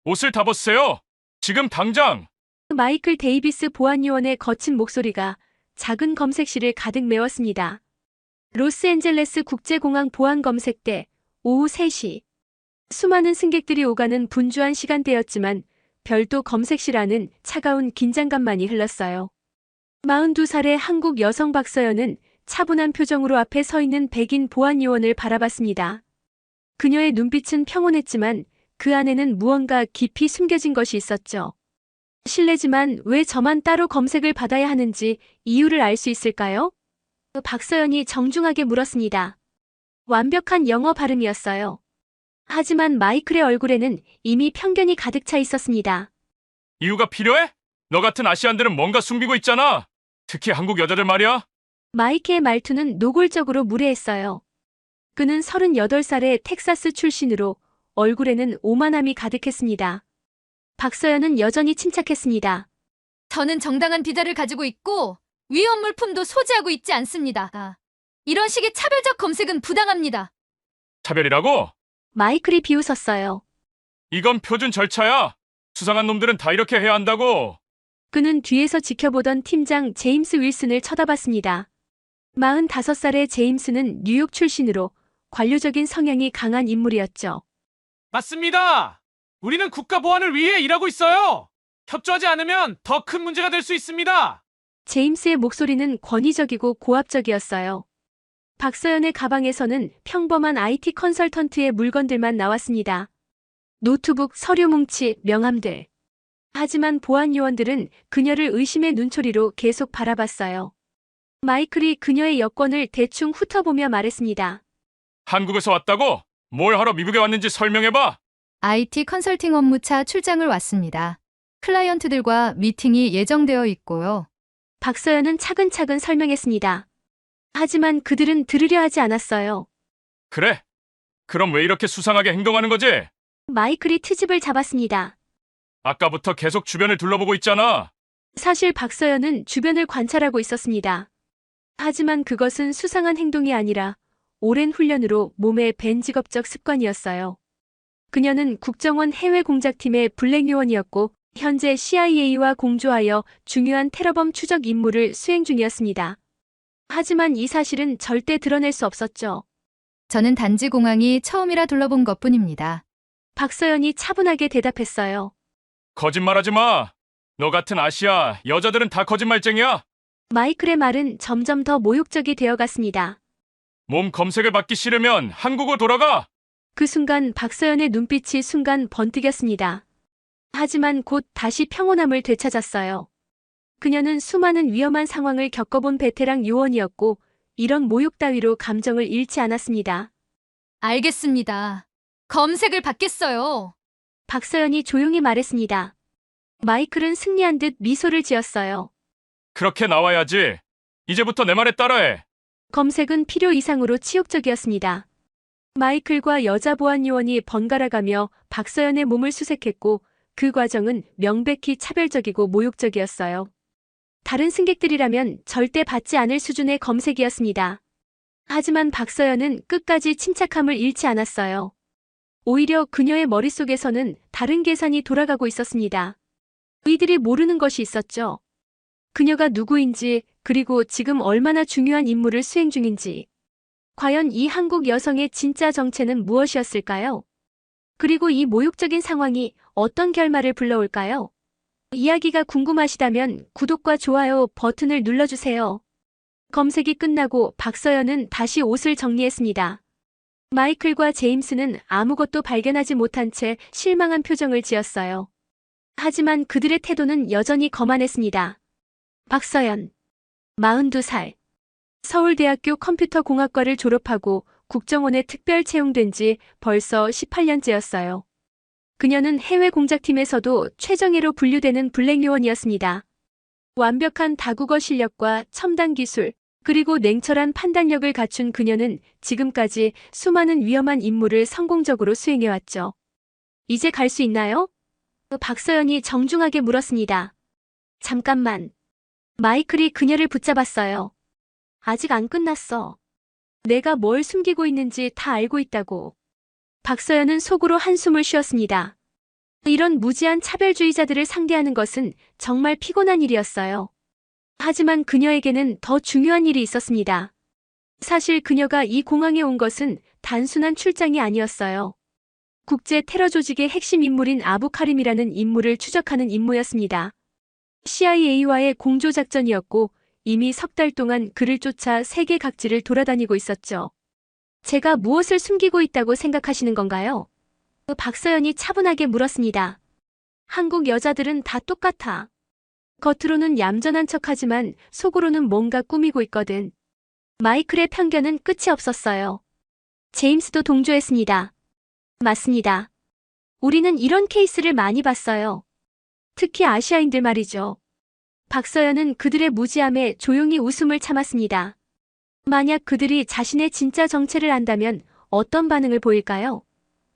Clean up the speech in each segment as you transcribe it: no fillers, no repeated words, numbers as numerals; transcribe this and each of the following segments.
옷을 다 벗으세요. 지금 당장. 마이클 데이비스 보안요원의 거친 목소리가 작은 검색실을 가득 메웠습니다. 로스앤젤레스 국제공항 보안 검색대 오후 3시. 수많은 승객들이 오가는 분주한 시간대였지만 별도 검색실 안은 차가운 긴장감만이 흘렀어요. 42살의 한국 여성 박서연은 차분한 표정으로 앞에 서 있는 백인 보안요원을 바라봤습니다. 그녀의 눈빛은 평온했지만 그 안에는 무언가 깊이 숨겨진 것이 있었죠. 실례지만 왜 저만 따로 검색을 받아야 하는지 이유를 알 수 있을까요? 박서연이 정중하게 물었습니다. 완벽한 영어 발음이었어요. 하지만 마이클의 얼굴에는 이미 편견이 가득 차 있었습니다. 이유가 필요해? 너 같은 아시안들은 뭔가 숨기고 있잖아. 특히 한국 여자들 말이야. 마이크의 말투는 노골적으로 무례했어요. 그는 38살의 텍사스 출신으로 얼굴에는 오만함이 가득했습니다. 박서연은 여전히 침착했습니다. 저는 정당한 비자를 가지고 있고 위험 물품도 소지하고 있지 않습니다. 이런 식의 차별적 검색은 부당합니다. 차별이라고? 마이클이 비웃었어요. 이건 표준 절차야. 수상한 놈들은 다 이렇게 해야 한다고. 그는 뒤에서 지켜보던 팀장 제임스 윌슨을 쳐다봤습니다. 45살의 제임스는 뉴욕 출신으로 관료적인 성향이 강한 인물이었죠. 맞습니다. 우리는 국가 보안을 위해 일하고 있어요. 협조하지 않으면 더 큰 문제가 될 수 있습니다. 제임스의 목소리는 권위적이고 고압적이었어요. 박서연의 가방에서는 평범한 IT 컨설턴트의 물건들만 나왔습니다. 노트북, 서류 뭉치, 명함들. 하지만 보안 요원들은 그녀를 의심의 눈초리로 계속 바라봤어요. 마이클이 그녀의 여권을 대충 훑어보며 말했습니다. 한국에서 왔다고? 뭘 하러 미국에 왔는지 설명해봐. IT 컨설팅 업무차 출장을 왔습니다. 클라이언트들과 미팅이 예정되어 있고요. 박서연은 차근차근 설명했습니다. 하지만 그들은 들으려 하지 않았어요. 그래. 그럼 왜 이렇게 수상하게 행동하는 거지? 마이클이 트집을 잡았습니다. 아까부터 계속 주변을 둘러보고 있잖아. 사실 박서연은 주변을 관찰하고 있었습니다. 하지만 그것은 수상한 행동이 아니라 오랜 훈련으로 몸에 밴 직업적 습관이었어요. 그녀는 국정원 해외공작팀의 블랙 요원이었고 현재 CIA와 공조하여 중요한 테러범 추적 임무를 수행 중이었습니다. 하지만 이 사실은 절대 드러낼 수 없었죠. 저는 단지 공항이 처음이라 둘러본 것뿐입니다. 박서연이 차분하게 대답했어요. 거짓말하지 마. 너 같은 아시아 여자들은 다 거짓말쟁이야. 마이클의 말은 점점 더 모욕적이 되어갔습니다. 몸 검색을 받기 싫으면 한국으로 돌아가. 그 순간 박서연의 눈빛이 순간 번뜩였습니다. 하지만 곧 다시 평온함을 되찾았어요. 그녀는 수많은 위험한 상황을 겪어본 베테랑 요원이었고 이런 모욕 따위로 감정을 잃지 않았습니다. 알겠습니다. 검색을 받겠어요. 박서연이 조용히 말했습니다. 마이클은 승리한 듯 미소를 지었어요. 그렇게 나와야지. 이제부터 내 말에 따라해. 검색은 필요 이상으로 치욕적이었습니다. 마이클과 여자 보안 요원이 번갈아가며 박서연의 몸을 수색했고 그 과정은 명백히 차별적이고 모욕적이었어요. 다른 승객들이라면 절대 받지 않을 수준의 검색이었습니다. 하지만 박서연은 끝까지 침착함을 잃지 않았어요. 오히려 그녀의 머릿속에서는 다른 계산이 돌아가고 있었습니다. 이들이 모르는 것이 있었죠. 그녀가 누구인지 그리고 지금 얼마나 중요한 임무를 수행 중인지. 과연 이 한국 여성의 진짜 정체는 무엇이었을까요? 그리고 이 모욕적인 상황이 어떤 결말을 불러올까요? 이야기가 궁금하시다면 구독과 좋아요 버튼을 눌러주세요. 검색이 끝나고 박서연은 다시 옷을 정리했습니다. 마이클과 제임스는 아무것도 발견하지 못한 채 실망한 표정을 지었어요. 하지만 그들의 태도는 여전히 거만했습니다. 박서연, 42살. 서울대학교 컴퓨터공학과를 졸업하고 국정원에 특별 채용된 지 벌써 18년째였어요. 그녀는 해외 공작팀에서도 최정예로 분류되는 블랙 요원이었습니다. 완벽한 다국어 실력과 첨단 기술, 그리고 냉철한 판단력을 갖춘 그녀는 지금까지 수많은 위험한 임무를 성공적으로 수행해왔죠. 이제 갈 수 있나요? 박서연이 정중하게 물었습니다. 잠깐만. 마이클이 그녀를 붙잡았어요. 아직 안 끝났어. 내가 뭘 숨기고 있는지 다 알고 있다고. 박서연은 속으로 한숨을 쉬었습니다. 이런 무지한 차별주의자들을 상대하는 것은 정말 피곤한 일이었어요. 하지만 그녀에게는 더 중요한 일이 있었습니다. 사실 그녀가 이 공항에 온 것은 단순한 출장이 아니었어요. 국제 테러 조직의 핵심 인물인 아부 카림이라는 인물을 추적하는 임무였습니다. CIA와의 공조작전이었고 이미 석 달 동안 그를 쫓아 세계 각지를 돌아다니고 있었죠. 제가 무엇을 숨기고 있다고 생각하시는 건가요? 박서연이 차분하게 물었습니다. 한국 여자들은 다 똑같아. 겉으로는 얌전한 척하지만 속으로는 뭔가 꾸미고 있거든. 마이클의 편견은 끝이 없었어요. 제임스도 동조했습니다. 맞습니다. 우리는 이런 케이스를 많이 봤어요. 특히 아시아인들 말이죠. 박서연은 그들의 무지함에 조용히 웃음을 참았습니다. 만약 그들이 자신의 진짜 정체를 안다면 어떤 반응을 보일까요?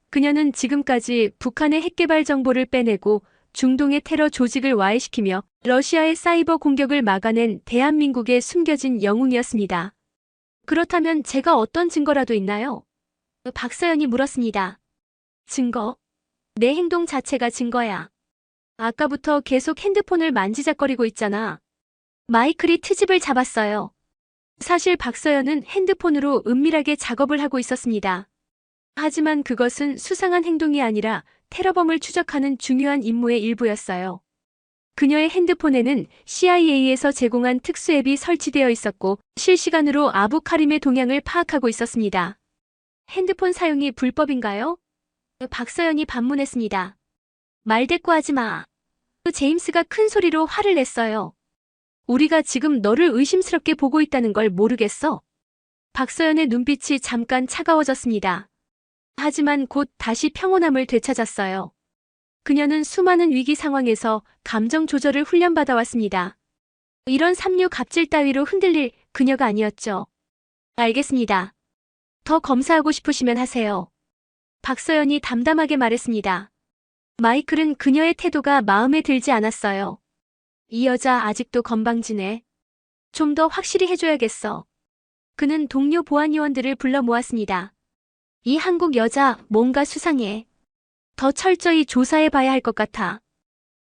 그녀는 지금까지 북한의 핵개발 정보를 빼내고 중동의 테러 조직을 와해시키며 러시아의 사이버 공격을 막아낸 대한민국의 숨겨진 영웅이었습니다. 그렇다면 제가 어떤 증거라도 있나요? 박서연이 물었습니다. 증거? 내 행동 자체가 증거야. 아까부터 계속 핸드폰을 만지작거리고 있잖아. 마이클이 트집을 잡았어요. 사실 박서연은 핸드폰으로 은밀하게 작업을 하고 있었습니다. 하지만 그것은 수상한 행동이 아니라 테러범을 추적하는 중요한 임무의 일부였어요. 그녀의 핸드폰에는 CIA에서 제공한 특수 앱이 설치되어 있었고 실시간으로 아부 카림의 동향을 파악하고 있었습니다. 핸드폰 사용이 불법인가요? 박서연이 반문했습니다. 말대꾸하지 마. 제임스가 큰 소리로 화를 냈어요. 우리가 지금 너를 의심스럽게 보고 있다는 걸 모르겠어? 박서연의 눈빛이 잠깐 차가워졌습니다. 하지만 곧 다시 평온함을 되찾았어요. 그녀는 수많은 위기 상황에서 감정 조절을 훈련받아 왔습니다. 이런 삼류 갑질 따위로 흔들릴 그녀가 아니었죠. 알겠습니다. 더 검사하고 싶으시면 하세요. 박서연이 담담하게 말했습니다. 마이클은 그녀의 태도가 마음에 들지 않았어요. 이 여자 아직도 건방지네. 좀 더 확실히 해줘야겠어. 그는 동료 보안요원들을 불러 모았습니다. 이 한국 여자 뭔가 수상해. 더 철저히 조사해봐야 할 것 같아.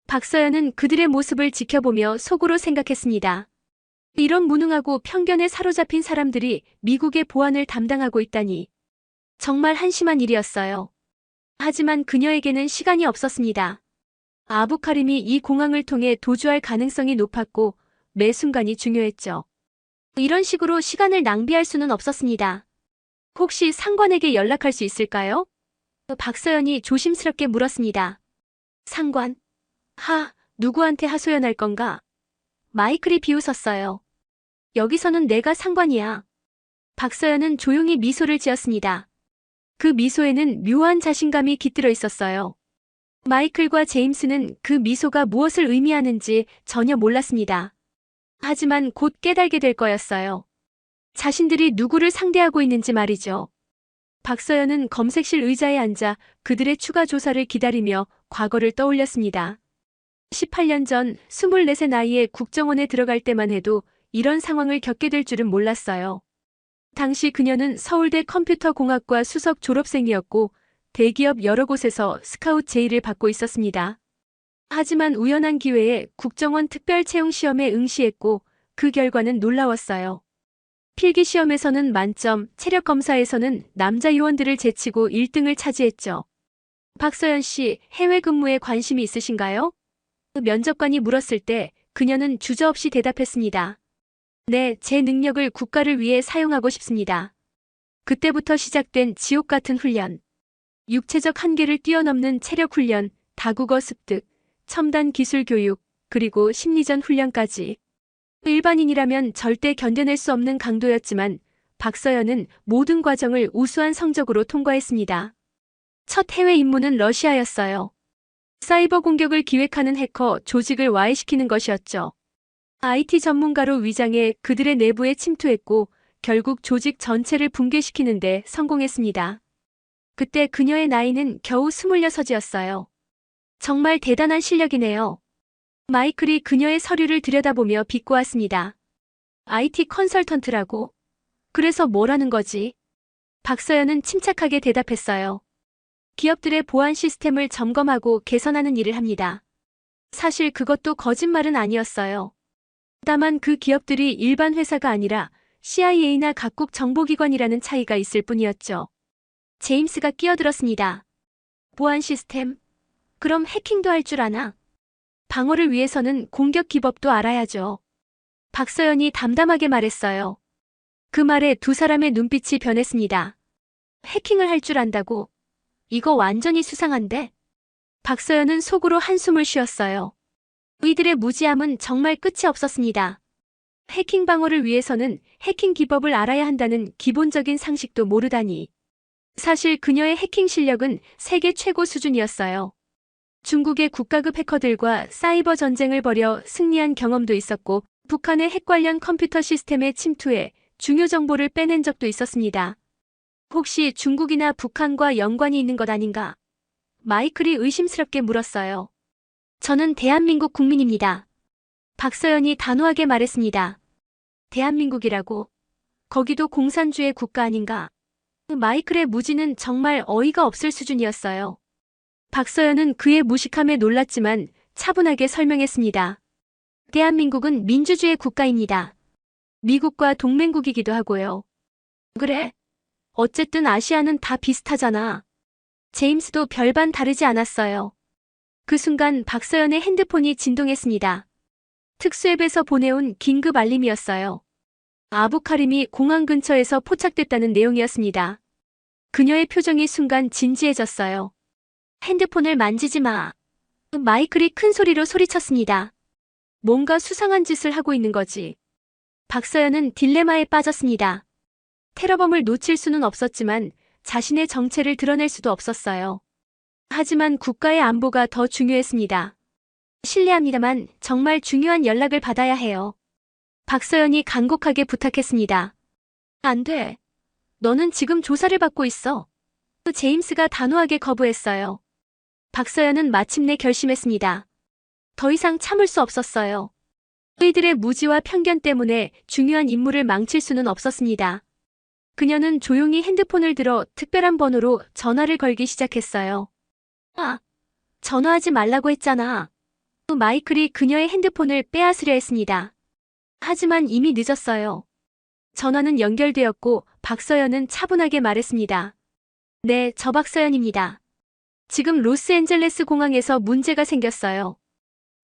박서연은 그들의 모습을 지켜보며 속으로 생각했습니다. 이런 무능하고 편견에 사로잡힌 사람들이 미국의 보안을 담당하고 있다니. 정말 한심한 일이었어요. 하지만 그녀에게는 시간이 없었습니다. 아부 카림이 이 공항을 통해 도주할 가능성이 높았고 매 순간이 중요했죠. 이런 식으로 시간을 낭비할 수는 없었습니다. 혹시 상관에게 연락할 수 있을까요? 박서연이 조심스럽게 물었습니다. 상관? 누구한테 하소연할 건가? 마이클이 비웃었어요. 여기서는 내가 상관이야. 박서연은 조용히 미소를 지었습니다. 그 미소에는 묘한 자신감이 깃들어 있었어요. 마이클과 제임스는 그 미소가 무엇을 의미하는지 전혀 몰랐습니다. 하지만 곧 깨달게 될 거였어요. 자신들이 누구를 상대하고 있는지 말이죠. 박서연은 검색실 의자에 앉아 그들의 추가 조사를 기다리며 과거를 떠올렸습니다. 18년 전 24세 나이에 국정원에 들어갈 때만 해도 이런 상황을 겪게 될 줄은 몰랐어요. 당시 그녀는 서울대 컴퓨터공학과 수석 졸업생이었고 대기업 여러 곳에서 스카웃 제의를 받고 있었습니다. 하지만 우연한 기회에 국정원 특별채용시험에 응시했고 그 결과는 놀라웠어요. 필기시험에서는 만점, 체력검사에서는 남자 요원들을 제치고 1등을 차지했죠. 박서연 씨, 해외 근무에 관심이 있으신가요? 면접관이 물었을 때 그녀는 주저없이 대답했습니다. 네, 제 능력을 국가를 위해 사용하고 싶습니다. 그때부터 시작된 지옥 같은 훈련. 육체적 한계를 뛰어넘는 체력 훈련, 다국어 습득, 첨단 기술 교육, 그리고 심리전 훈련까지. 일반인이라면 절대 견뎌낼 수 없는 강도였지만 박서연은 모든 과정을 우수한 성적으로 통과했습니다. 첫 해외 임무는 러시아였어요. 사이버 공격을 기획하는 해커 조직을 와해시키는 것이었죠. IT 전문가로 위장해 그들의 내부에 침투했고 결국 조직 전체를 붕괴시키는데 성공했습니다. 그때 그녀의 나이는 겨우 26이었어요. 정말 대단한 실력이네요. 마이클이 그녀의 서류를 들여다보며 비꼬았습니다. IT 컨설턴트라고? 그래서 뭐라는 거지? 박서연은 침착하게 대답했어요. 기업들의 보안 시스템을 점검하고 개선하는 일을 합니다. 사실 그것도 거짓말은 아니었어요. 다만 그 기업들이 일반 회사가 아니라 CIA나 각국 정보기관이라는 차이가 있을 뿐이었죠. 제임스가 끼어들었습니다. 보안 시스템? 그럼 해킹도 할 줄 아나? 방어를 위해서는 공격 기법도 알아야죠. 박서연이 담담하게 말했어요. 그 말에 두 사람의 눈빛이 변했습니다. 해킹을 할 줄 안다고? 이거 완전히 수상한데? 박서연은 속으로 한숨을 쉬었어요. 이들의 무지함은 정말 끝이 없었습니다. 해킹 방어를 위해서는 해킹 기법을 알아야 한다는 기본적인 상식도 모르다니. 사실 그녀의 해킹 실력은 세계 최고 수준이었어요. 중국의 국가급 해커들과 사이버 전쟁을 벌여 승리한 경험도 있었고, 북한의 핵 관련 컴퓨터 시스템에 침투해 중요 정보를 빼낸 적도 있었습니다. 혹시 중국이나 북한과 연관이 있는 것 아닌가? 마이클이 의심스럽게 물었어요. 저는 대한민국 국민입니다. 박서연이 단호하게 말했습니다. 대한민국이라고? 거기도 공산주의 국가 아닌가? 마이클의 무지는 정말 어이가 없을 수준이었어요. 박서연은 그의 무식함에 놀랐지만 차분하게 설명했습니다. 대한민국은 민주주의 국가입니다. 미국과 동맹국이기도 하고요. 그래? 어쨌든 아시아는 다 비슷하잖아. 제임스도 별반 다르지 않았어요. 그 순간 박서연의 핸드폰이 진동했습니다. 특수앱에서 보내온 긴급 알림이었어요. 아부카림이 공항 근처에서 포착됐다는 내용이었습니다. 그녀의 표정이 순간 진지해졌어요. 핸드폰을 만지지 마. 마이클이 큰 소리로 소리쳤습니다. 뭔가 수상한 짓을 하고 있는 거지. 박서연은 딜레마에 빠졌습니다. 테러범을 놓칠 수는 없었지만 자신의 정체를 드러낼 수도 없었어요. 하지만 국가의 안보가 더 중요했습니다. 실례합니다만 정말 중요한 연락을 받아야 해요. 박서연이 간곡하게 부탁했습니다. 안 돼. 너는 지금 조사를 받고 있어. 제임스가 단호하게 거부했어요. 박서연은 마침내 결심했습니다. 더 이상 참을 수 없었어요. 그들의 무지와 편견 때문에 중요한 임무를 망칠 수는 없었습니다. 그녀는 조용히 핸드폰을 들어 특별한 번호로 전화를 걸기 시작했어요. 전화하지 말라고 했잖아. 마이클이 그녀의 핸드폰을 빼앗으려 했습니다. 하지만 이미 늦었어요. 전화는 연결되었고 박서연은 차분하게 말했습니다. 네, 저 박서연입니다. 지금 로스앤젤레스 공항에서 문제가 생겼어요.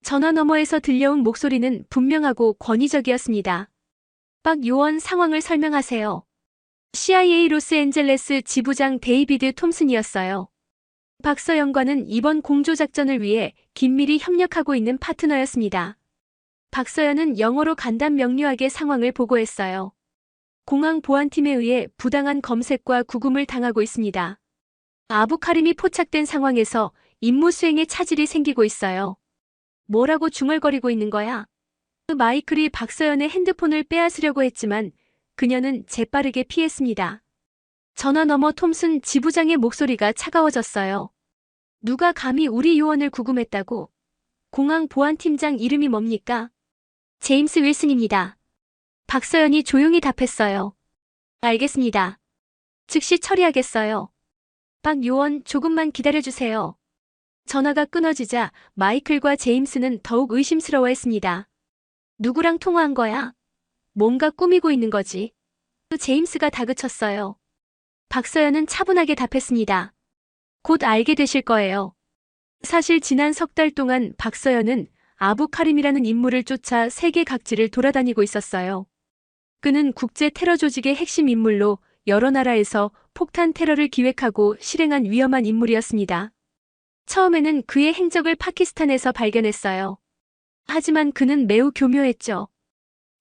전화 너머에서 들려온 목소리는 분명하고 권위적이었습니다. 박 요원 상황을 설명하세요. CIA 로스앤젤레스 지부장 데이비드 톰슨이었어요. 박서연과는 이번 공조작전을 위해 긴밀히 협력하고 있는 파트너였습니다. 박서연은 영어로 간단 명료하게 상황을 보고했어요. 공항 보안팀에 의해 부당한 검색과 구금을 당하고 있습니다. 아부카림이 포착된 상황에서 임무 수행에 차질이 생기고 있어요. 뭐라고 중얼거리고 있는 거야? 마이클이 박서연의 핸드폰을 빼앗으려고 했지만 그녀는 재빠르게 피했습니다. 전화 너머 톰슨 지부장의 목소리가 차가워졌어요. 누가 감히 우리 요원을 구금했다고? 공항 보안팀장 이름이 뭡니까? 제임스 윌슨입니다. 박서연이 조용히 답했어요. 알겠습니다. 즉시 처리하겠어요. 박 요원 조금만 기다려주세요. 전화가 끊어지자 마이클과 제임스는 더욱 의심스러워했습니다. 누구랑 통화한 거야? 뭔가 꾸미고 있는 거지. 제임스가 다그쳤어요. 박서연은 차분하게 답했습니다. 곧 알게 되실 거예요. 사실 지난 석 달 동안 박서연은 아부카림이라는 인물을 쫓아 세계 각지를 돌아다니고 있었어요. 그는 국제 테러 조직의 핵심 인물로 여러 나라에서 폭탄 테러를 기획하고 실행한 위험한 인물이었습니다. 처음에는 그의 행적을 파키스탄에서 발견했어요. 하지만 그는 매우 교묘했죠.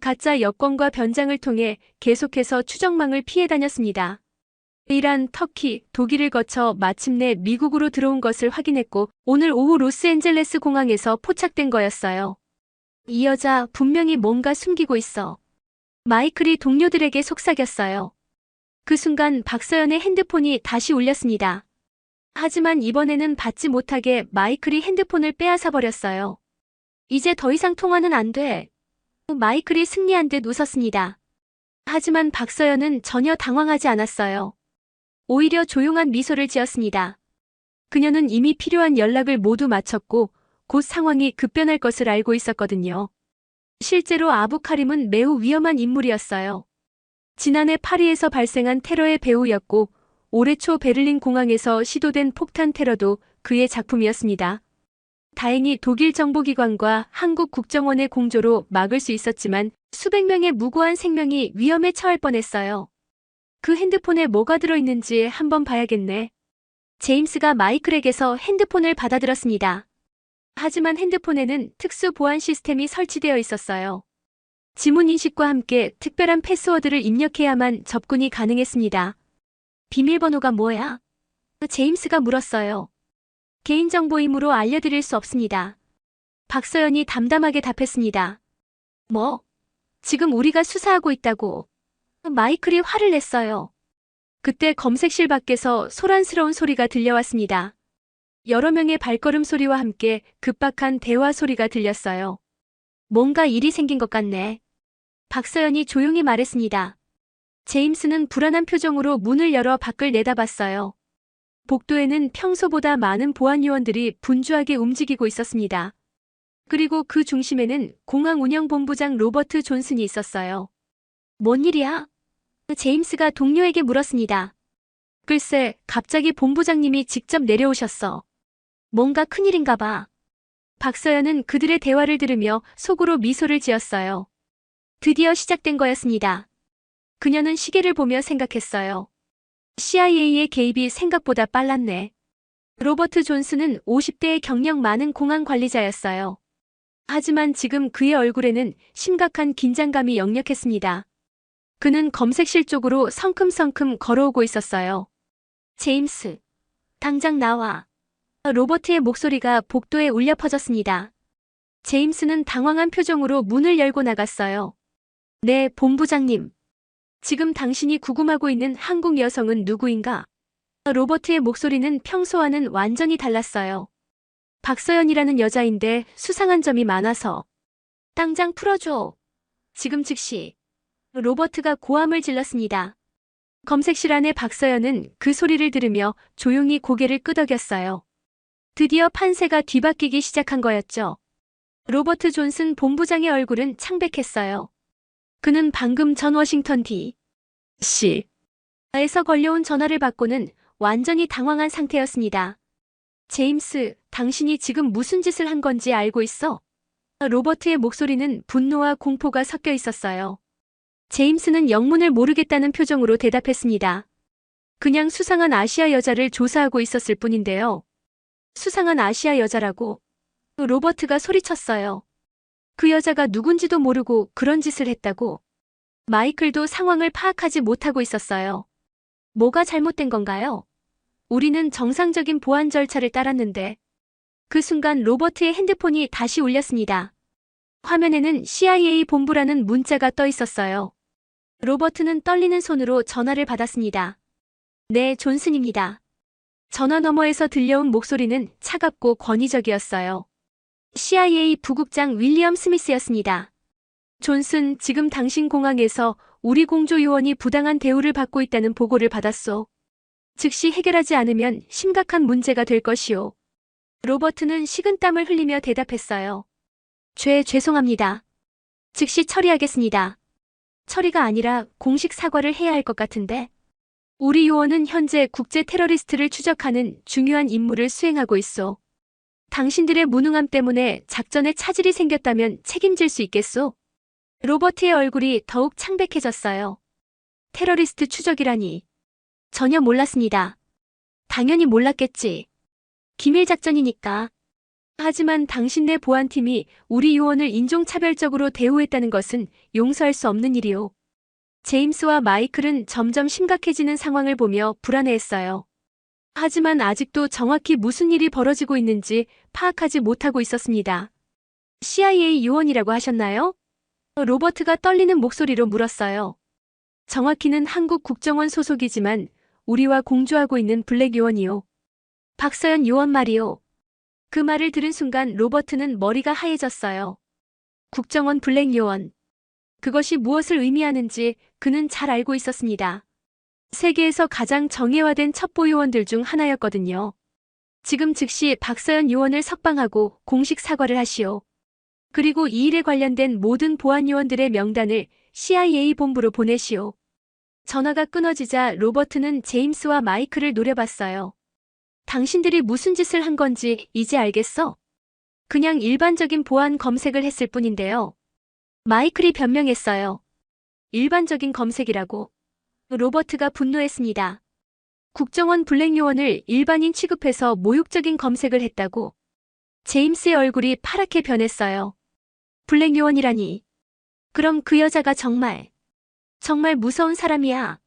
가짜 여권과 변장을 통해 계속해서 추적망을 피해 다녔습니다. 이란, 터키, 독일을 거쳐 마침내 미국으로 들어온 것을 확인했고 오늘 오후 로스앤젤레스 공항에서 포착된 거였어요. 이 여자 분명히 뭔가 숨기고 있어. 마이클이 동료들에게 속삭였어요. 그 순간 박서연의 핸드폰이 다시 울렸습니다. 하지만 이번에는 받지 못하게 마이클이 핸드폰을 빼앗아 버렸어요. 이제 더 이상 통화는 안 돼. 마이클이 승리한 듯 웃었습니다. 하지만 박서연은 전혀 당황하지 않았어요. 오히려 조용한 미소를 지었습니다. 그녀는 이미 필요한 연락을 모두 마쳤고 곧 상황이 급변할 것을 알고 있었거든요. 실제로 아부카림은 매우 위험한 인물이었어요. 지난해 파리에서 발생한 테러의 배후였고 올해 초 베를린 공항에서 시도된 폭탄 테러도 그의 작품이었습니다. 다행히 독일 정보기관과 한국 국정원의 공조로 막을 수 있었지만 수백 명의 무고한 생명이 위험에 처할 뻔했어요. 그 핸드폰에 뭐가 들어있는지 한번 봐야겠네. 제임스가 마이클에게서 핸드폰을 받아들었습니다. 하지만 핸드폰에는 특수 보안 시스템이 설치되어 있었어요. 지문 인식과 함께 특별한 패스워드를 입력해야만 접근이 가능했습니다. 비밀번호가 뭐야? 제임스가 물었어요. 개인정보이므로 알려드릴 수 없습니다. 박서연이 담담하게 답했습니다. 뭐? 지금 우리가 수사하고 있다고. 마이클이 화를 냈어요. 그때 검색실 밖에서 소란스러운 소리가 들려왔습니다. 여러 명의 발걸음 소리와 함께 급박한 대화 소리가 들렸어요. 뭔가 일이 생긴 것 같네. 박서연이 조용히 말했습니다. 제임스는 불안한 표정으로 문을 열어 밖을 내다봤어요. 복도에는 평소보다 많은 보안 요원들이 분주하게 움직이고 있었습니다. 그리고 그 중심에는 공항 운영본부장 로버트 존슨이 있었어요. 뭔 일이야? 제임스가 동료에게 물었습니다. 글쎄, 갑자기 본부장님이 직접 내려오셨어. 뭔가 큰일인가 봐. 박서연은 그들의 대화를 들으며 속으로 미소를 지었어요. 드디어 시작된 거였습니다. 그녀는 시계를 보며 생각했어요. CIA의 개입이 생각보다 빨랐네. 로버트 존슨은 50대의 경력 많은 공항 관리자였어요. 하지만 지금 그의 얼굴에는 심각한 긴장감이 역력했습니다. 그는 검색실 쪽으로 성큼성큼 걸어오고 있었어요. 제임스, 당장 나와. 로버트의 목소리가 복도에 울려 퍼졌습니다. 제임스는 당황한 표정으로 문을 열고 나갔어요. 네, 본부장님. 지금 당신이 구금하고 있는 한국 여성은 누구인가? 로버트의 목소리는 평소와는 완전히 달랐어요. 박서연이라는 여자인데 수상한 점이 많아서. 당장 풀어줘. 지금 즉시. 로버트가 고함을 질렀습니다. 검색실 안의 박서연은 그 소리를 들으며 조용히 고개를 끄덕였어요. 드디어 판세가 뒤바뀌기 시작한 거였죠. 로버트 존슨 본부장의 얼굴은 창백했어요. 그는 방금 전 워싱턴 D.C.에서 걸려온 전화를 받고는 완전히 당황한 상태였습니다. 제임스, 당신이 지금 무슨 짓을 한 건지 알고 있어? 로버트의 목소리는 분노와 공포가 섞여 있었어요. 제임스는 영문을 모르겠다는 표정으로 대답했습니다. 그냥 수상한 아시아 여자를 조사하고 있었을 뿐인데요. 수상한 아시아 여자라고? 로버트가 소리쳤어요. 그 여자가 누군지도 모르고 그런 짓을 했다고? 마이클도 상황을 파악하지 못하고 있었어요. 뭐가 잘못된 건가요? 우리는 정상적인 보안 절차를 따랐는데. 그 순간 로버트의 핸드폰이 다시 울렸습니다. 화면에는 CIA 본부라는 문자가 떠 있었어요. 로버트는 떨리는 손으로 전화를 받았습니다. 네, 존슨입니다. 전화 너머에서 들려온 목소리는 차갑고 권위적이었어요. CIA 부국장 윌리엄 스미스였습니다. 존슨, 지금 당신 공항에서 우리 공조 요원이 부당한 대우를 받고 있다는 보고를 받았소. 즉시 해결하지 않으면 심각한 문제가 될 것이오. 로버트는 식은땀을 흘리며 대답했어요. 죄송합니다. 즉시 처리하겠습니다. 처리가 아니라 공식 사과를 해야 할 것 같은데. 우리 요원은 현재 국제 테러리스트를 추적하는 중요한 임무를 수행하고 있소. 당신들의 무능함 때문에 작전에 차질이 생겼다면 책임질 수 있겠소? 로버트의 얼굴이 더욱 창백해졌어요. 테러리스트 추적이라니. 전혀 몰랐습니다. 당연히 몰랐겠지. 기밀작전이니까. 하지만 당신네 보안팀이 우리 요원을 인종차별적으로 대우했다는 것은 용서할 수 없는 일이오. 제임스와 마이클은 점점 심각해지는 상황을 보며 불안해했어요. 하지만 아직도 정확히 무슨 일이 벌어지고 있는지 파악하지 못하고 있었습니다. CIA 요원이라고 하셨나요? 로버트가 떨리는 목소리로 물었어요. 정확히는 한국 국정원 소속이지만 우리와 공조하고 있는 블랙 요원이요. 박서연 요원 말이요. 그 말을 들은 순간 로버트는 머리가 하얘졌어요. 국정원 블랙 요원. 그것이 무엇을 의미하는지 그는 잘 알고 있었습니다. 세계에서 가장 정예화된 첩보 요원들 중 하나였거든요. 지금 즉시 박서연 요원을 석방하고 공식 사과를 하시오. 그리고 이 일에 관련된 모든 보안 요원들의 명단을 CIA 본부로 보내시오. 전화가 끊어지자 로버트는 제임스와 마이클을 노려봤어요. 당신들이 무슨 짓을 한 건지 이제 알겠어? 그냥 일반적인 보안 검색을 했을 뿐인데요. 마이클이 변명했어요. 일반적인 검색이라고. 로버트가 분노했습니다. 국정원 블랙 요원을 일반인 취급해서 모욕적인 검색을 했다고. 제임스의 얼굴이 파랗게 변했어요. 블랙 요원이라니. 그럼 그 여자가 정말 무서운 사람이야.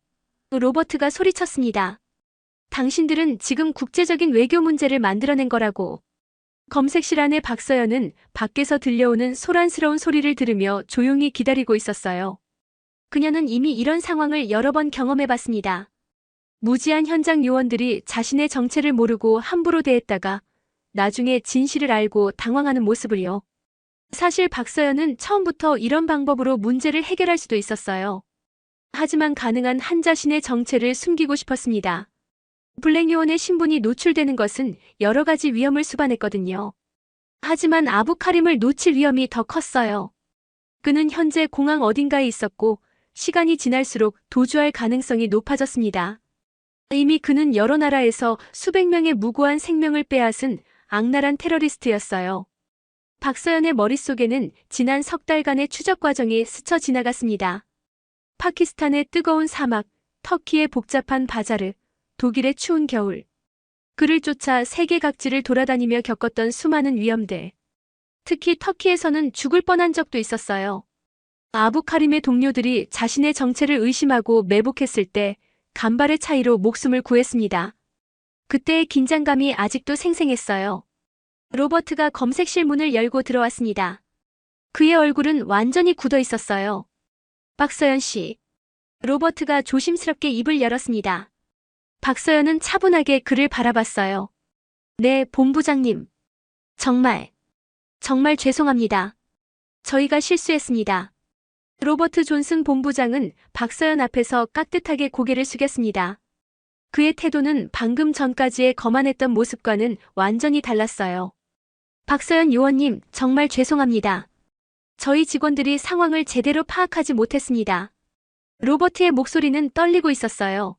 로버트가 소리쳤습니다. 당신들은 지금 국제적인 외교 문제를 만들어낸 거라고. 검색실 안의 박서연은 밖에서 들려오는 소란스러운 소리를 들으며 조용히 기다리고 있었어요. 그녀는 이미 이런 상황을 여러 번 경험해봤습니다. 무지한 현장 요원들이 자신의 정체를 모르고 함부로 대했다가 나중에 진실을 알고 당황하는 모습을요. 사실 박서연은 처음부터 이런 방법으로 문제를 해결할 수도 있었어요. 하지만 가능한 한 자신의 정체를 숨기고 싶었습니다. 블랙 요원의 신분이 노출되는 것은 여러 가지 위험을 수반했거든요. 하지만 아부카림을 놓칠 위험이 더 컸어요. 그는 현재 공항 어딘가에 있었고 시간이 지날수록 도주할 가능성이 높아졌습니다. 이미 그는 여러 나라에서 수백 명의 무고한 생명을 빼앗은 악랄한 테러리스트였어요. 박서연의 머릿속에는 지난 석 달간의 추적 과정이 스쳐 지나갔습니다. 파키스탄의 뜨거운 사막, 터키의 복잡한 바자르, 독일의 추운 겨울. 그를 쫓아 세계 각지를 돌아다니며 겪었던 수많은 위험들. 특히 터키에서는 죽을 뻔한 적도 있었어요. 아부카림의 동료들이 자신의 정체를 의심하고 매복했을 때 간발의 차이로 목숨을 구했습니다. 그때의 긴장감이 아직도 생생했어요. 로버트가 검색실 문을 열고 들어왔습니다. 그의 얼굴은 완전히 굳어 있었어요. 박서연 씨. 로버트가 조심스럽게 입을 열었습니다. 박서연은 차분하게 그를 바라봤어요. 네, 본부장님. 정말 죄송합니다. 저희가 실수했습니다. 로버트 존슨 본부장은 박서연 앞에서 깍듯하게 고개를 숙였습니다. 그의 태도는 방금 전까지의 거만했던 모습과는 완전히 달랐어요. 박서연 요원님, 정말 죄송합니다. 저희 직원들이 상황을 제대로 파악하지 못했습니다. 로버트의 목소리는 떨리고 있었어요.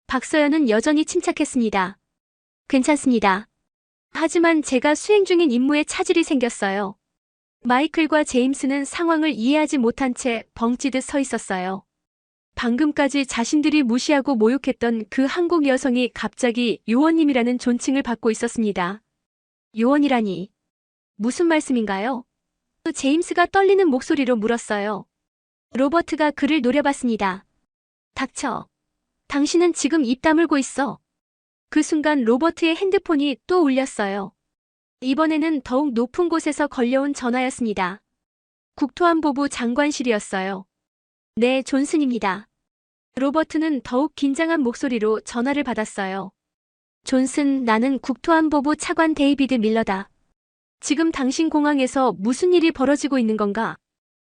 박서연은 여전히 침착했습니다. 괜찮습니다. 하지만 제가 수행 중인 임무에 차질이 생겼어요. 마이클과 제임스는 상황을 이해하지 못한 채 벙찌듯 서 있었어요. 방금까지 자신들이 무시하고 모욕했던 그 한국 여성이 갑자기 요원님이라는 존칭을 받고 있었습니다. 요원이라니. 무슨 말씀인가요? 제임스가 떨리는 목소리로 물었어요. 로버트가 그를 노려봤습니다. 닥쳐. 당신은 지금 입 다물고 있어. 그 순간 로버트의 핸드폰이 또 울렸어요. 이번에는 더욱 높은 곳에서 걸려온 전화였습니다. 국토안보부 장관실이었어요. 네, 존슨입니다. 로버트는 더욱 긴장한 목소리로 전화를 받았어요. 존슨, 나는 국토안보부 차관 데이비드 밀러다. 지금 당신 공항에서 무슨 일이 벌어지고 있는 건가?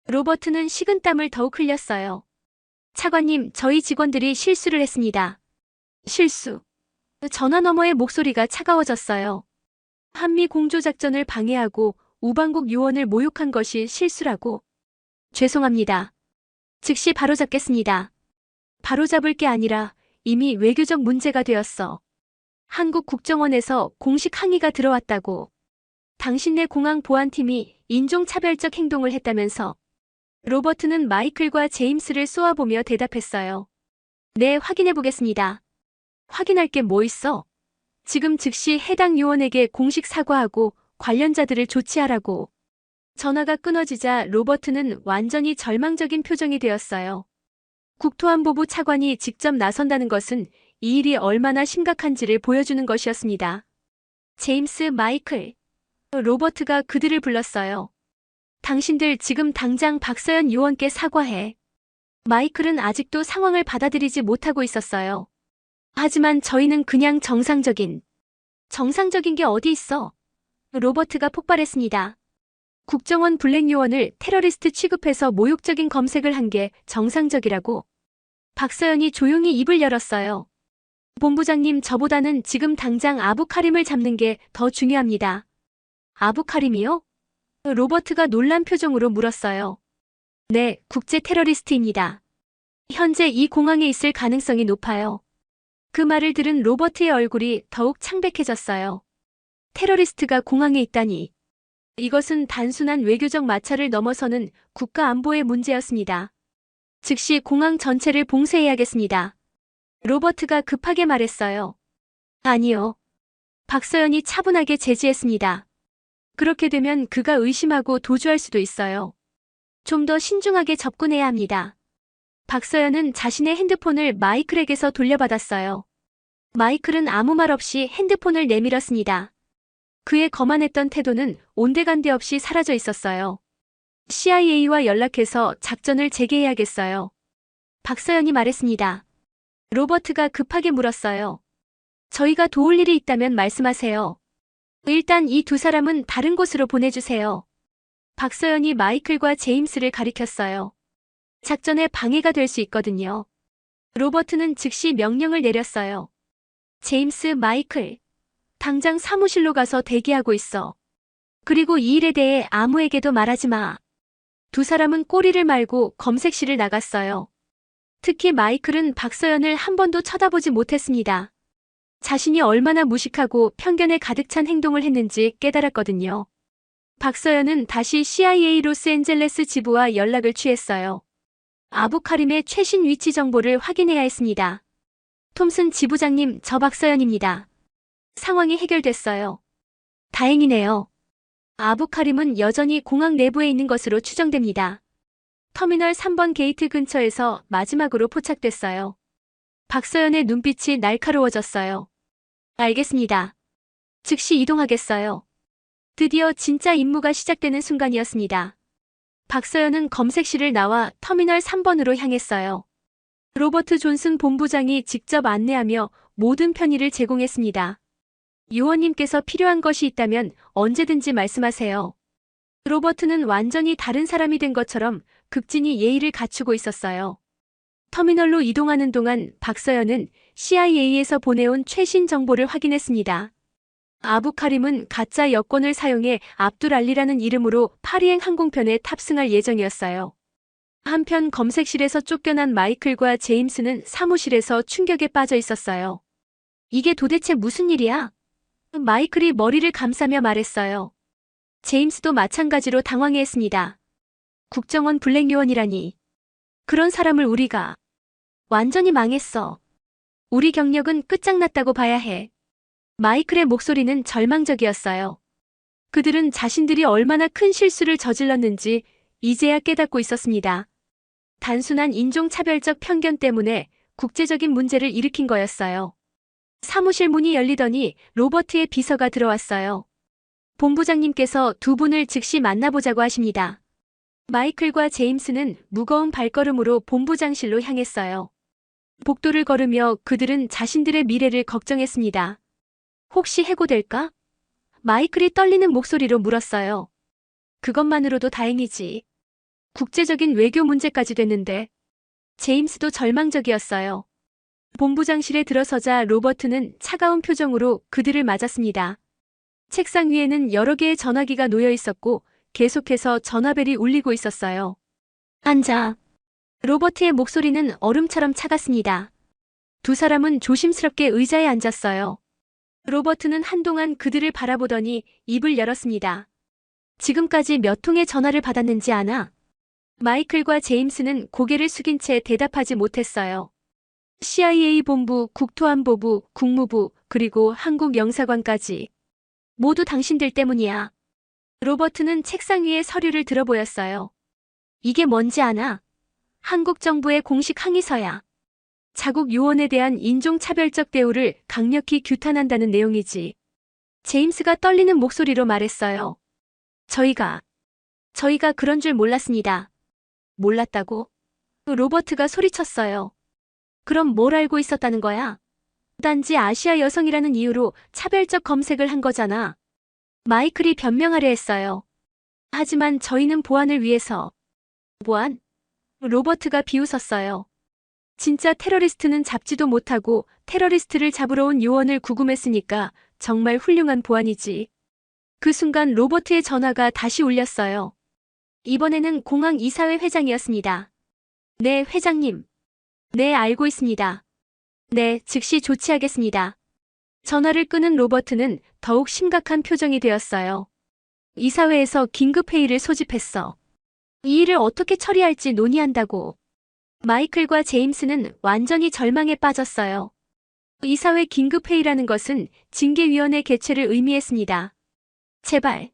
로버트는 식은땀을 더욱 흘렸어요. 차관님, 저희 직원들이 실수를 했습니다. 실수. 전화 너머의 목소리가 차가워졌어요. 한미 공조작전을 방해하고 우방국 요원을 모욕한 것이 실수라고. 죄송합니다. 즉시 바로잡겠습니다. 바로잡을 게 아니라 이미 외교적 문제가 되었어. 한국 국정원에서 공식 항의가 들어왔다고. 당신네 공항 보안팀이 인종차별적 행동을 했다면서. 로버트는 마이클과 제임스를 쏘아보며 대답했어요. 네, 확인해보겠습니다. 확인할 게 뭐 있어? 지금 즉시 해당 요원에게 공식 사과하고 관련자들을 조치하라고. 전화가 끊어지자 로버트는 완전히 절망적인 표정이 되었어요. 국토안보부 차관이 직접 나선다는 것은 이 일이 얼마나 심각한지를 보여주는 것이었습니다. 제임스, 마이클. 로버트가 그들을 불렀어요. 당신들 지금 당장 박서연 요원께 사과해. 마이클은 아직도 상황을 받아들이지 못하고 있었어요. 하지만 저희는 그냥 정상적인 게 어디 있어? 로버트가 폭발했습니다. 국정원 블랙 요원을 테러리스트 취급해서 모욕적인 검색을 한 게 정상적이라고. 박서연이 조용히 입을 열었어요. 본부장님, 저보다는 지금 당장 아부카림을 잡는 게 더 중요합니다. 아부카림이요? 로버트가 놀란 표정으로 물었어요. 네, 국제 테러리스트입니다. 현재 이 공항에 있을 가능성이 높아요. 그 말을 들은 로버트의 얼굴이 더욱 창백해졌어요. 테러리스트가 공항에 있다니. 이것은 단순한 외교적 마찰을 넘어서는 국가 안보의 문제였습니다. 즉시 공항 전체를 봉쇄해야겠습니다. 로버트가 급하게 말했어요. 아니요. 박서연이 차분하게 제지했습니다. 그렇게 되면 그가 의심하고 도주할 수도 있어요. 좀 더 신중하게 접근해야 합니다. 박서연은 자신의 핸드폰을 마이클에게서 돌려받았어요. 마이클은 아무 말 없이 핸드폰을 내밀었습니다. 그의 거만했던 태도는 온데간데 없이 사라져 있었어요. CIA와 연락해서 작전을 재개해야겠어요. 박서연이 말했습니다. 로버트가 급하게 물었어요. 저희가 도울 일이 있다면 말씀하세요. 일단 이 두 사람은 다른 곳으로 보내주세요. 박서연이 마이클과 제임스를 가리켰어요. 작전에 방해가 될 수 있거든요. 로버트는 즉시 명령을 내렸어요. 제임스, 마이클, 당장 사무실로 가서 대기하고 있어. 그리고 이 일에 대해 아무에게도 말하지 마. 두 사람은 꼬리를 말고 검색실을 나갔어요. 특히 마이클은 박서연을 한 번도 쳐다보지 못했습니다. 자신이 얼마나 무식하고 편견에 가득 찬 행동을 했는지 깨달았거든요. 박서연은 다시 CIA 로스앤젤레스 지부와 연락을 취했어요. 아부카림의 최신 위치 정보를 확인해야 했습니다. 톰슨 지부장님, 저 박서연입니다. 상황이 해결됐어요. 다행이네요. 아부카림은 여전히 공항 내부에 있는 것으로 추정됩니다. 터미널 3번 게이트 근처에서 마지막으로 포착됐어요. 박서연의 눈빛이 날카로워졌어요. 알겠습니다. 즉시 이동하겠어요. 드디어 진짜 임무가 시작되는 순간이었습니다. 박서연은 검색실을 나와 터미널 3번으로 향했어요. 로버트 존슨 본부장이 직접 안내하며 모든 편의를 제공했습니다. 요원님께서 필요한 것이 있다면 언제든지 말씀하세요. 로버트는 완전히 다른 사람이 된 것처럼 극진히 예의를 갖추고 있었어요. 터미널로 이동하는 동안 박서연은 CIA에서 보내온 최신 정보를 확인했습니다. 아부카림은 가짜 여권을 사용해 압둘알리라는 이름으로 파리행 항공편에 탑승할 예정이었어요. 한편 검색실에서 쫓겨난 마이클과 제임스는 사무실에서 충격에 빠져 있었어요. 이게 도대체 무슨 일이야? 마이클이 머리를 감싸며 말했어요. 제임스도 마찬가지로 당황해했습니다. 국정원 블랙 요원이라니. 그런 사람을 우리가. 완전히 망했어. 우리 경력은 끝장났다고 봐야 해. 마이클의 목소리는 절망적이었어요. 그들은 자신들이 얼마나 큰 실수를 저질렀는지 이제야 깨닫고 있었습니다. 단순한 인종차별적 편견 때문에 국제적인 문제를 일으킨 거였어요. 사무실 문이 열리더니 로버트의 비서가 들어왔어요. 본부장님께서 두 분을 즉시 만나보자고 하십니다. 마이클과 제임스는 무거운 발걸음으로 본부장실로 향했어요. 복도를 걸으며 그들은 자신들의 미래를 걱정했습니다. 혹시 해고될까? 마이클이 떨리는 목소리로 물었어요. 그것만으로도 다행이지. 국제적인 외교 문제까지 됐는데. 제임스도 절망적이었어요. 본부장실에 들어서자 로버트는 차가운 표정으로 그들을 맞았습니다. 책상 위에는 여러 개의 전화기가 놓여 있었고 계속해서 전화벨이 울리고 있었어요. 앉아. 로버트의 목소리는 얼음처럼 차갔습니다. 두 사람은 조심스럽게 의자에 앉았어요. 로버트는 한동안 그들을 바라보더니 입을 열었습니다. 지금까지 몇 통의 전화를 받았는지 아나? 마이클과 제임스는 고개를 숙인 채 대답하지 못했어요. CIA 본부, 국토안보부, 국무부, 그리고 한국 영사관까지. 모두 당신들 때문이야. 로버트는 책상 위에 서류를 들어보였어요. 이게 뭔지 아나? 한국 정부의 공식 항의서야. 자국 요원에 대한 인종차별적 대우를 강력히 규탄한다는 내용이지. 제임스가 떨리는 목소리로 말했어요. 저희가 그런 줄 몰랐습니다. 몰랐다고? 로버트가 소리쳤어요. 그럼 뭘 알고 있었다는 거야? 단지 아시아 여성이라는 이유로 차별적 검색을 한 거잖아. 마이클이 변명하려 했어요. 하지만 저희는 보안을 위해서. 보안? 로버트가 비웃었어요. 진짜 테러리스트는 잡지도 못하고 테러리스트를 잡으러 온 요원을 구금했으니까 정말 훌륭한 보안이지. 그 순간 로버트의 전화가 다시 울렸어요. 이번에는 공항 이사회 회장이었습니다. 네, 회장님. 네, 알고 있습니다. 네, 즉시 조치하겠습니다. 전화를 끊은 로버트는 더욱 심각한 표정이 되었어요. 이사회에서 긴급회의를 소집했어. 이 일을 어떻게 처리할지 논의한다고. 마이클과 제임스는 완전히 절망에 빠졌어요. 이사회 긴급회의라는 것은 징계위원회 개최를 의미했습니다. 제발,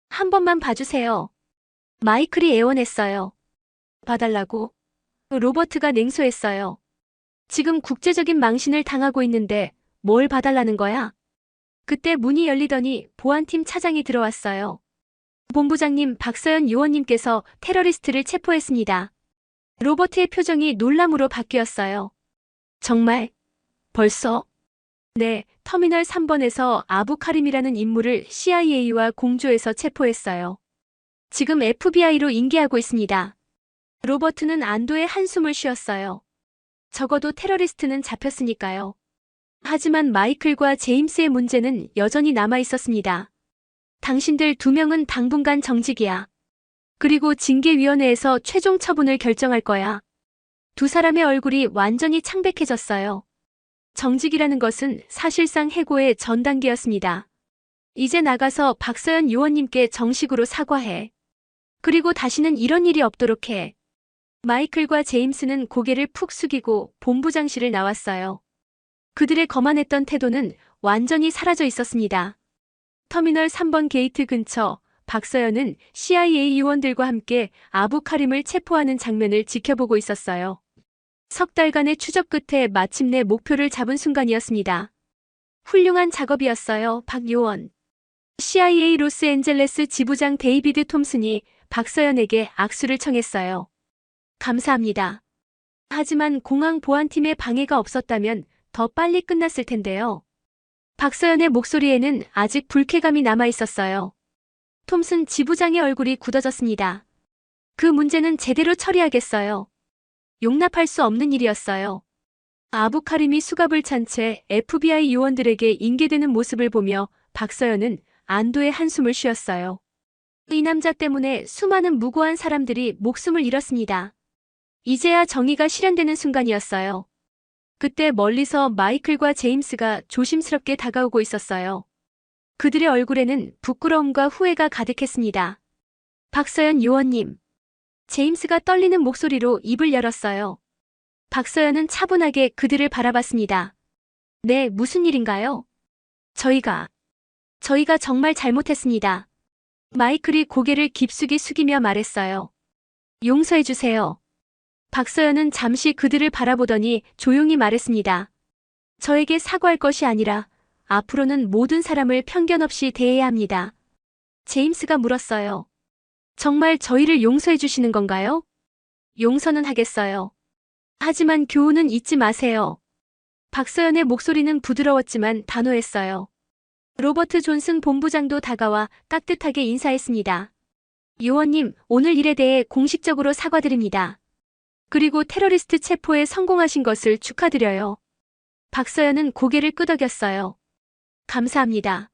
한 번만 봐주세요. 마이클이 애원했어요. 봐달라고? 로버트가 냉소했어요. 지금 국제적인 망신을 당하고 있는데 뭘 봐달라는 거야? 그때 문이 열리더니 보안팀 차장이 들어왔어요. 본부장님, 박서연 요원님께서 테러리스트를 체포했습니다. 로버트의 표정이 놀람으로 바뀌었어요. 정말? 벌써? 네, 터미널 3번에서 아부 카림이라는 인물을 CIA와 공조해서 체포했어요. 지금 FBI로 인계하고 있습니다. 로버트는 안도의 한숨을 쉬었어요. 적어도 테러리스트는 잡혔으니까요. 하지만 마이클과 제임스의 문제는 여전히 남아 있었습니다. 당신들 2명은 당분간 정직이야. 그리고 징계위원회에서 최종 처분을 결정할 거야. 2 사람의 얼굴이 완전히 창백해졌어요. 정직이라는 것은 사실상 해고의 전 단계였습니다. 이제 나가서 박서연 요원님께 정식으로 사과해. 그리고 다시는 이런 일이 없도록 해. 마이클과 제임스는 고개를 푹 숙이고 본부장실을 나왔어요. 그들의 거만했던 태도는 완전히 사라져 있었습니다. 터미널 3번 게이트 근처 박서연은 CIA 요원들과 함께 아부 카림을 체포하는 장면을 지켜보고 있었어요. 석 달간의 추적 끝에 마침내 목표를 잡은 순간이었습니다. 훌륭한 작업이었어요, 박 요원. CIA 로스앤젤레스 지부장 데이비드 톰슨이 박서연에게 악수를 청했어요. 감사합니다. 하지만 공항 보안팀의 방해가 없었다면 더 빨리 끝났을 텐데요. 박서연의 목소리에는 아직 불쾌감이 남아 있었어요. 톰슨 지부장의 얼굴이 굳어졌습니다. 그 문제는 제대로 처리하겠어요. 용납할 수 없는 일이었어요. 아부 카림이 수갑을 찬 채 FBI 요원들에게 인계되는 모습을 보며 박서연은 안도의 한숨을 쉬었어요. 이 남자 때문에 수많은 무고한 사람들이 목숨을 잃었습니다. 이제야 정의가 실현되는 순간이었어요. 그때 멀리서 마이클과 제임스가 조심스럽게 다가오고 있었어요. 그들의 얼굴에는 부끄러움과 후회가 가득했습니다. 박서연 요원님. 제임스가 떨리는 목소리로 입을 열었어요. 박서연은 차분하게 그들을 바라봤습니다. 네, 무슨 일인가요? 저희가 정말 잘못했습니다. 마이클이 고개를 깊숙이 숙이며 말했어요. 용서해주세요. 박서연은 잠시 그들을 바라보더니 조용히 말했습니다. 저에게 사과할 것이 아니라 앞으로는 모든 사람을 편견 없이 대해야 합니다. 제임스가 물었어요. 정말 저희를 용서해 주시는 건가요? 용서는 하겠어요. 하지만 교훈은 잊지 마세요. 박서연의 목소리는 부드러웠지만 단호했어요. 로버트 존슨 본부장도 다가와 따뜻하게 인사했습니다. 요원님, 오늘 일에 대해 공식적으로 사과드립니다. 그리고 테러리스트 체포에 성공하신 것을 축하드려요. 박서연은 고개를 끄덕였어요. 감사합니다.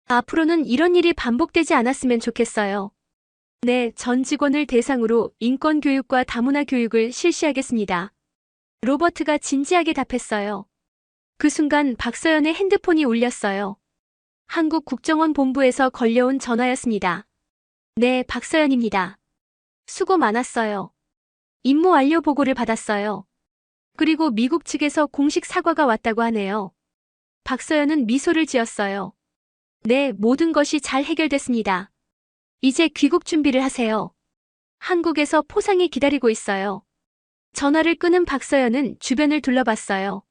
앞으로는 이런 일이 반복되지 않았으면 좋겠어요. 네, 전 직원을 대상으로 인권 교육과 다문화 교육을 실시하겠습니다. 로버트가 진지하게 답했어요. 그 순간 박서연의 핸드폰이 울렸어요. 한국 국정원 본부에서 걸려온 전화였습니다. 네, 박서연입니다. 수고 많았어요. 임무 완료 보고를 받았어요. 그리고 미국 측에서 공식 사과가 왔다고 하네요. 박서연은 미소를 지었어요. 네, 모든 것이 잘 해결됐습니다. 이제 귀국 준비를 하세요. 한국에서 포상이 기다리고 있어요. 전화를 끊은 박서연은 주변을 둘러봤어요.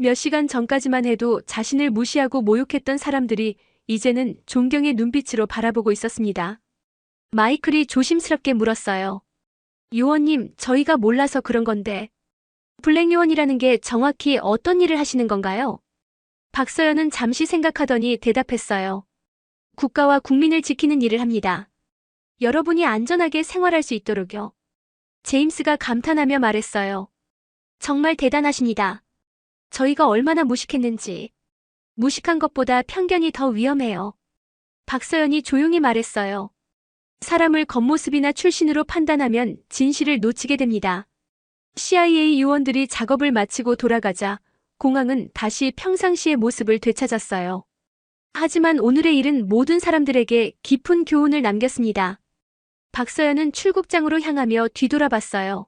몇 시간 전까지만 해도 자신을 무시하고 모욕했던 사람들이 이제는 존경의 눈빛으로 바라보고 있었습니다. 마이클이 조심스럽게 물었어요. 요원님, 저희가 몰라서 그런 건데. 블랙 요원이라는 게 정확히 어떤 일을 하시는 건가요? 박서연은 잠시 생각하더니 대답했어요. 국가와 국민을 지키는 일을 합니다. 여러분이 안전하게 생활할 수 있도록요. 제임스가 감탄하며 말했어요. 정말 대단하십니다. 저희가 얼마나 무식했는지. 무식한 것보다 편견이 더 위험해요. 박서연이 조용히 말했어요. 사람을 겉모습이나 출신으로 판단하면 진실을 놓치게 됩니다. CIA 요원들이 작업을 마치고 돌아가자 공항은 다시 평상시의 모습을 되찾았어요. 하지만 오늘의 일은 모든 사람들에게 깊은 교훈을 남겼습니다. 박서연은 출국장으로 향하며 뒤돌아봤어요.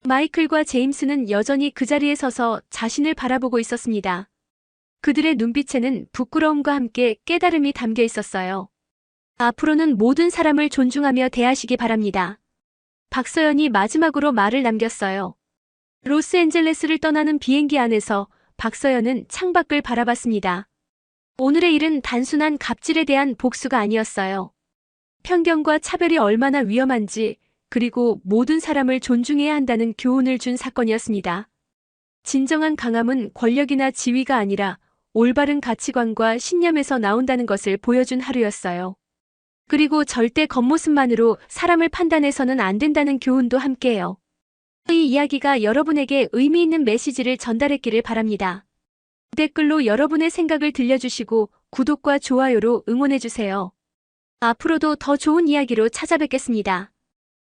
마이클과 제임스는 여전히 그 자리에 서서 자신을 바라보고 있었습니다. 그들의 눈빛에는 부끄러움과 함께 깨달음이 담겨 있었어요. 앞으로는 모든 사람을 존중하며 대하시기 바랍니다. 박서연이 마지막으로 말을 남겼어요. 로스앤젤레스를 떠나는 비행기 안에서 박서연은 창밖을 바라봤습니다. 오늘의 일은 단순한 갑질에 대한 복수가 아니었어요. 편견과 차별이 얼마나 위험한지, 그리고 모든 사람을 존중해야 한다는 교훈을 준 사건이었습니다. 진정한 강함은 권력이나 지위가 아니라 올바른 가치관과 신념에서 나온다는 것을 보여준 하루였어요. 그리고 절대 겉모습만으로 사람을 판단해서는 안 된다는 교훈도 함께해요. 이 이야기가 여러분에게 의미 있는 메시지를 전달했기를 바랍니다. 댓글로 여러분의 생각을 들려주시고 구독과 좋아요로 응원해주세요. 앞으로도 더 좋은 이야기로 찾아뵙겠습니다.